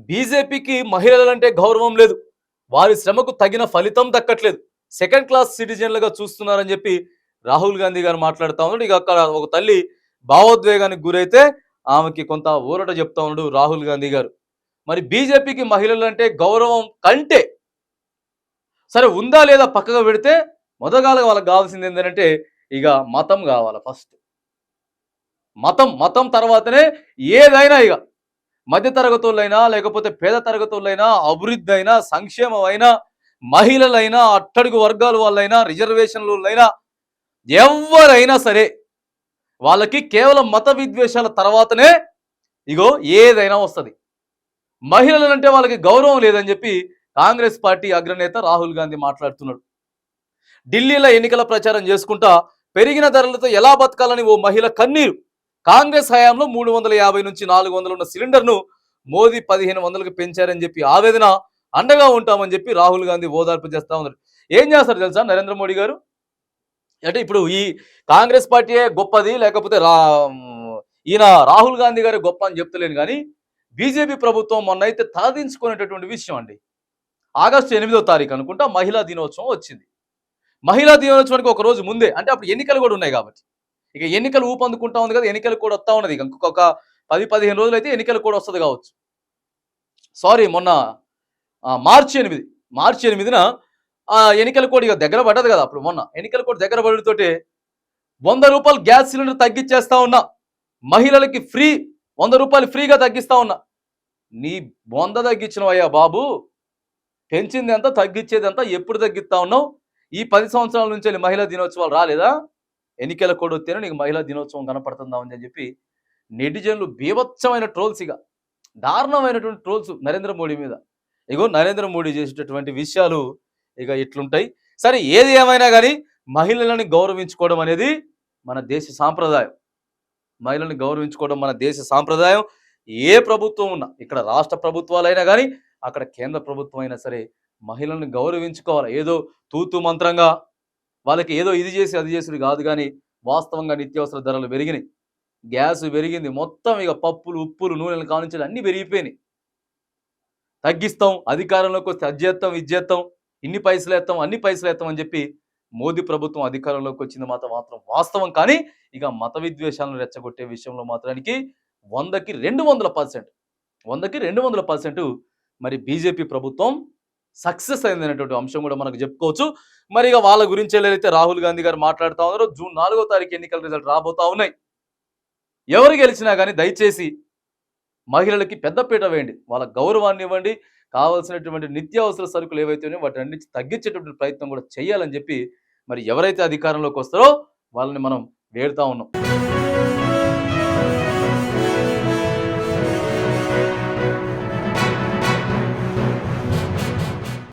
బీజేపీకి మహిళలంటే గౌరవం లేదు. వారి శ్రమకు తగిన ఫలితం దక్కట్లేదు. సెకండ్ క్లాస్ సిటిజన్లుగా చూస్తున్నారని చెప్పి రాహుల్ గాంధీ గారు మాట్లాడుతా ఉన్నాడు. ఇక అక్కడ ఒక తల్లి భావోద్వేగానికి గురైతే ఆమెకి కొంత ఊరట చెప్తా ఉన్నాడు రాహుల్ గాంధీ గారు. మరి బీజేపీకి మహిళలంటే గౌరవం కంటే సరే ఉందా లేదా పక్కగా పెడితే మొదగాల వాళ్ళకి కావాల్సింది ఏంటంటే ఇక మతం కావాలి ఫస్ట్. మతం తర్వాతనే ఏదైనా ఇక మధ్య తరగతులైనా లేకపోతే పేద తరగతులైనా అభివృద్ధి అయినా సంక్షేమం అయినా మహిళలైనా అట్టడుగు వర్గాల వాళ్ళైనా రిజర్వేషన్లైనా ఎవరైనా సరే వాళ్ళకి కేవలం మత విద్వేషాల తర్వాతనే ఇగో ఏదైనా వస్తుంది. మహిళలంటే వాళ్ళకి గౌరవం లేదని చెప్పి కాంగ్రెస్ పార్టీ అగ్రనేత రాహుల్ గాంధీ మాట్లాడుతున్నాడు. ఢిల్లీలో ఎన్నికల ప్రచారం చేసుకుంటా పెరిగిన ధరలతో ఎలా బతకాలని ఓ మహిళ కన్నీరు. కాంగ్రెస్ హయాంలో 350 నుంచి 400 ఉన్న సిలిండర్ను మోదీ 1500కి పెంచారని చెప్పి ఆవేదన, అండగా ఉంటామని చెప్పి రాహుల్ గాంధీ ఓదార్పు చేస్తా ఉన్నారు. ఏం చేస్తారు తెలుసా నరేంద్ర మోడీ గారు? అంటే ఇప్పుడు ఈ కాంగ్రెస్ పార్టీయే గొప్పది లేకపోతే ఈయన రాహుల్ గాంధీ గారే గొప్ప అని చెప్తలేను కానీ బీజేపీ ప్రభుత్వం మొన్నైతే తలదించుకునేటటువంటి విషయం అండి. ఆగస్టు 8వ తారీఖు అనుకుంటా మహిళా దినోత్సవం వచ్చింది. మహిళా దినోత్సవానికి ఒక రోజు ముందే, అంటే అప్పుడు ఎన్నికలు కూడా ఉన్నాయి కాబట్టి ఇక ఎన్నికలు ఊపందుకుంటా ఉంది కదా, ఎన్నికలు కూడా వస్తూ ఉన్నది. ఇంకొక 10-15 రోజులు అయితే ఎన్నికలు కూడా వస్తుంది కావచ్చు. సారీ, మొన్న మార్చి 8న ఎన్నికల కోడ్ ఇక దగ్గర పడ్డది కదా. అప్పుడు మొన్న ఎన్నికల కోడ్ దగ్గర పడటతోటి 100 రూపాయలు గ్యాస్ సిలిండర్ తగ్గించేస్తా ఉన్నా, మహిళలకి ఫ్రీ 100 రూపాయలు ఫ్రీగా తగ్గిస్తా ఉన్నా. నీ బొంద తగ్గించినవయ్యా బాబు, పెంచింది ఎంత తగ్గించేది ఎంత, ఎప్పుడు తగ్గిస్తా ఉన్నావు? ఈ 10 సంవత్సరాల నుంచి మహిళా దినోత్సవాలు రాలేదా? ఎన్నికల కోడ్ వస్తేనే నీకు మహిళా దినోత్సవం కనపడుతుందా అని చెప్పి నెటిజన్లు బీభత్సమైన ట్రోల్స్, ఇక దారుణమైనటువంటి ట్రోల్స్ నరేంద్ర మోడీ మీద. ఇగో నరేంద్ర మోడీ చేసేటటువంటి విషయాలు ఇక ఇట్లుంటాయి. సరే, ఏది ఏమైనా కానీ మహిళలని గౌరవించుకోవడం అనేది మన దేశ సాంప్రదాయం. మహిళల్ని గౌరవించుకోవడం మన దేశ సాంప్రదాయం. ఏ ప్రభుత్వం ఉన్నా, ఇక్కడ రాష్ట్ర ప్రభుత్వాలైనా కానీ అక్కడ కేంద్ర ప్రభుత్వం అయినా సరే మహిళల్ని గౌరవించుకోవాలి. ఏదో తూతు మంత్రంగా వాళ్ళకి ఏదో ఇది చేసి అది చేసి కాదు, కానీ వాస్తవంగా నిత్యావసర ధరలు పెరిగినాయి, గ్యాస్ పెరిగింది, మొత్తం ఇక పప్పులు ఉప్పులు నూనెలు కానించాలి అన్నీ పెరిగిపోయినాయి. తగ్గిస్తాం, అధికారంలోకి వస్తే అది చేస్తాం ఇది చేస్తాం, ఇన్ని పైసలు వేస్తాం అన్ని పైసలు వేస్తాం అని చెప్పి మోదీ ప్రభుత్వం అధికారంలోకి వచ్చింది మాత్రం వాస్తవం. కానీ ఇక మత విద్వేషాలను రెచ్చగొట్టే విషయంలో మాత్రానికి 100కి 200% మరి బీజేపీ ప్రభుత్వం సక్సెస్ అయింది అనేటువంటి అంశం కూడా మనకు చెప్పుకోవచ్చు. మరి ఇక వాళ్ళ గురించి ఏదైతే రాహుల్ గాంధీ గారు మాట్లాడుతూ ఉన్నారో, జూన్ 4వ తారీఖు ఎన్నికల రిజల్ట్ రాబోతా ఉన్నాయి. ఎవరు గెలిచినా కానీ దయచేసి మహిళలకి పెద్దపీట వేయండి, వాళ్ళ గౌరవాన్ని ఇవ్వండి, కావాల్సినటువంటి నిత్యావసర సరుకులు ఏవైతే ఉన్నాయో వాటి అన్నింటి తగ్గించేటువంటి ప్రయత్నం కూడా చేయాలని చెప్పి మరి ఎవరైతే అధికారంలోకి వస్తారో వాళ్ళని మనం వేడుతా ఉన్నాం.